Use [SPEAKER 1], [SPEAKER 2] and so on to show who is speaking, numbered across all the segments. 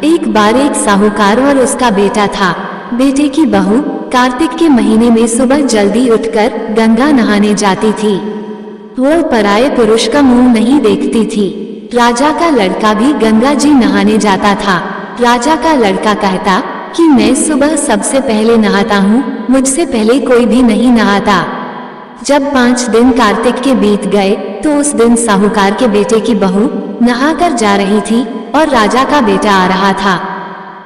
[SPEAKER 1] एक बार एक साहूकार और उसका बेटा था। बेटे की बहू कार्तिक के महीने में सुबह जल्दी उठकर गंगा नहाने जाती थी। वो पराये पुरुष का मुंह नहीं देखती थी। राजा का लड़का भी गंगा जी नहाने जाता था। राजा का लड़का कहता कि मैं सुबह सबसे पहले नहाता हूँ, मुझसे पहले कोई भी नहीं नहाता। जब 5 दिन कार्तिक के बीत गए तो उस दिन साहूकार के बेटे की बहू नहाकर जा रही थी और राजा का बेटा आ रहा था।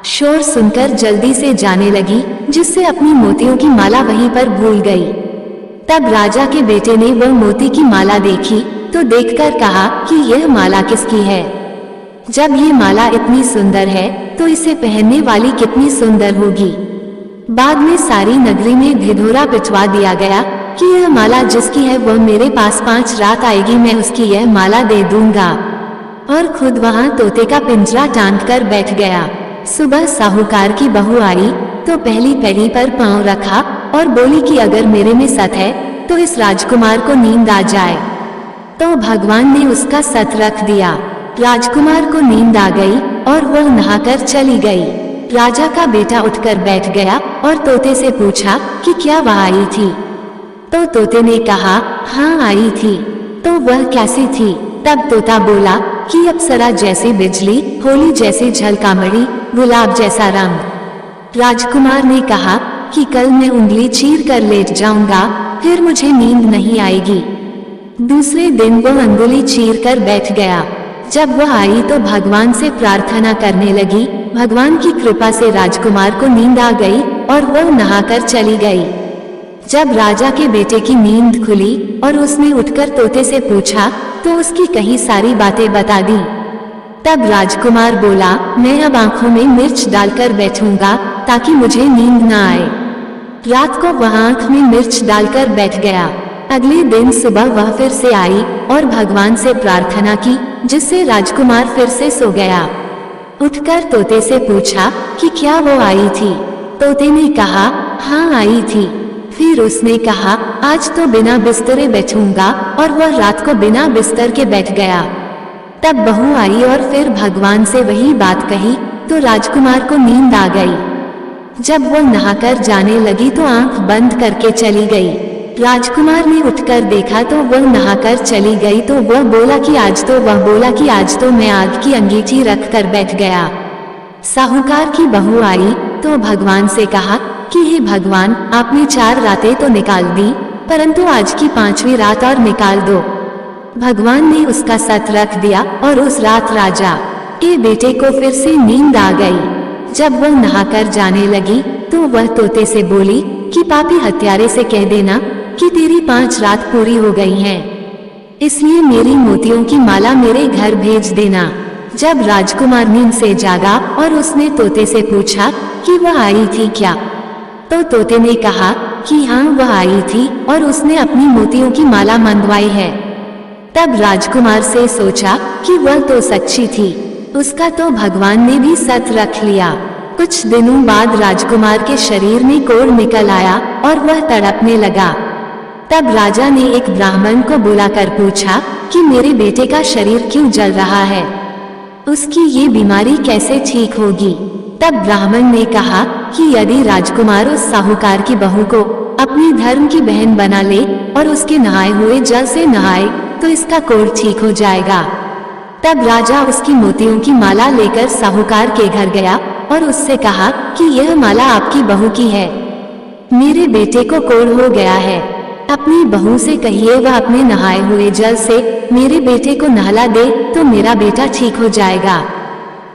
[SPEAKER 1] शोर सुनकर जल्दी से जाने लगी, जिससे अपनी मोतियों की माला वहीं पर भूल गई। तब राजा के बेटे ने वह मोती की माला देखी तो देखकर कहा कि यह माला किसकी है। जब ये माला इतनी सुंदर है तो इसे पहनने वाली कितनी सुंदर होगी। बाद में सारी नगरी में ढिढोरा पिटवा दिया गया कि यह माला जिसकी है वह मेरे पास 5 रात आएगी, मैं उसकी यह माला दे दूंगा। और खुद वहां तोते का पिंजरा टांग कर बैठ गया। सुबह साहूकार की बहू आई तो पहली पैड़ी पर पांव रखा और बोली कि अगर मेरे में सत है तो इस राजकुमार को नींद आ जाए। तो भगवान ने उसका सत रख दिया। राजकुमार को नींद आ गई और वह नहाकर चली गई। राजा का बेटा उठकर बैठ गया और तोते से पूछा कि क्या वह आई थी। तो तोते ने कहा हाँ आई थी। तो वह कैसी थी? तब तोता बोला कि अप्सरा जैसी बिजली, होली जैसी झलकामड़ी, गुलाब जैसा रंग। राजकुमार ने कहा कि कल मैं उंगली चीर कर लेट जाऊंगा, फिर मुझे नींद नहीं आएगी। दूसरे दिन वह अंगुली चीर कर बैठ गया। जब वह आई तो भगवान से प्रार्थना करने लगी। भगवान की कृपा से राजकुमार को नींद आ गई और वह नहाकर चली गई। जब राजा के बेटे की नींद खुली और उसने उठकर तोते से पूछा तो उसकी कई सारी बातें बता दी। तब राजकुमार बोला मैं अब आंखों में मिर्च डालकर बैठूंगा ताकि मुझे नींद न आए। रात को वह आंख में मिर्च डालकर बैठ गया। अगले दिन सुबह वह फिर से आई और भगवान से प्रार्थना की, जिससे राजकुमार फिर से सो गया। उठकर तोते से पूछा कि क्या वो आई थी। तोते ने कहा हाँ आई थी। फिर उसने कहा आज तो बिना बिस्तरे बैठूंगा और वह रात को बिना बिस्तर के बैठ गया। तब बहू आई और फिर भगवान से वही बात कही तो राजकुमार को नींद आ गई। जब वह नहाकर जाने लगी तो आंख बंद करके चली गई। राजकुमार ने उठकर देखा तो वह नहाकर चली गई। तो वह बोला कि आज तो मैं आग की अंगीठी रख कर बैठ गया। साहूकार की बहू आई तो भगवान से कहा कि हे भगवान, आपने 4 रातें तो निकाल दी, परंतु आज की 5वीं रात और निकाल दो। भगवान ने उसका सत रख दिया और उस रात राजा के बेटे को फिर से नींद आ गई। जब वह नहाकर जाने लगी तो वह तोते से बोली कि पापी हत्यारे से कह देना कि तेरी 5 रात पूरी हो गई हैं, इसलिए मेरी मोतियों की माला मेरे घर भेज देना। जब राजकुमार नींद से जागा और उसने तोते से पूछा कि वह आई थी क्या, तो तोते ने कहा कि हाँ वह आई थी और उसने अपनी मोतियों की माला मंगवाई है। तब राजकुमार से सोचा कि वह तो सच्ची थी, उसका तो भगवान ने भी सत रख लिया। कुछ दिनों बाद राजकुमार के शरीर में कोढ़ निकल आया और वह तड़पने लगा। तब राजा ने एक ब्राह्मण को बुलाकर पूछा कि मेरे बेटे का शरीर क्यों जल रहा है, उसकी ये बीमारी कैसे ठीक होगी। तब ब्राह्मण ने कहा कि यदि राजकुमार उस साहूकार की बहू को अपनी धर्म की बहन बना ले और उसके नहाए हुए जल से नहाए तो इसका कोढ़ ठीक हो जाएगा। तब राजा उसकी मोतियों की माला लेकर साहूकार के घर गया और उससे कहा कि यह माला आपकी बहू की है, मेरे बेटे को कोढ़ हो गया है, अपनी बहू से कहिए वह अपने नहाए हुए जल से मेरे बेटे को नहला दे तो मेरा बेटा ठीक हो जाएगा।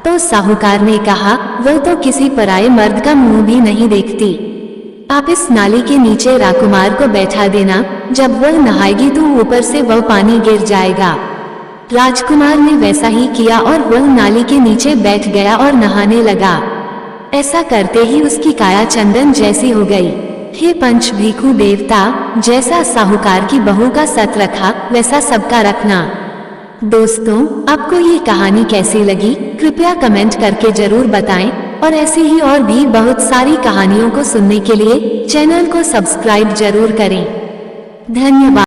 [SPEAKER 1] तो साहूकार ने कहा वह तो किसी पराये मर्द का मुंह भी नहीं देखती, आप इस नाली के नीचे राजकुमार को बैठा देना, जब वह नहाएगी तो ऊपर से वह पानी गिर जाएगा। राजकुमार ने वैसा ही किया और वह नाली के नीचे बैठ गया और नहाने लगा। ऐसा करते ही उसकी काया चंदन जैसी हो गई। हे पंच भीखू देवता, जैसा साहूकार की बहू का सत रखा वैसा सबका रखना। दोस्तों, आपको ये कहानी कैसी लगी कृपया कमेंट करके जरूर बताएं और ऐसी ही और भी बहुत सारी कहानियों को सुनने के लिए चैनल को सब्सक्राइब जरूर करें। धन्यवाद।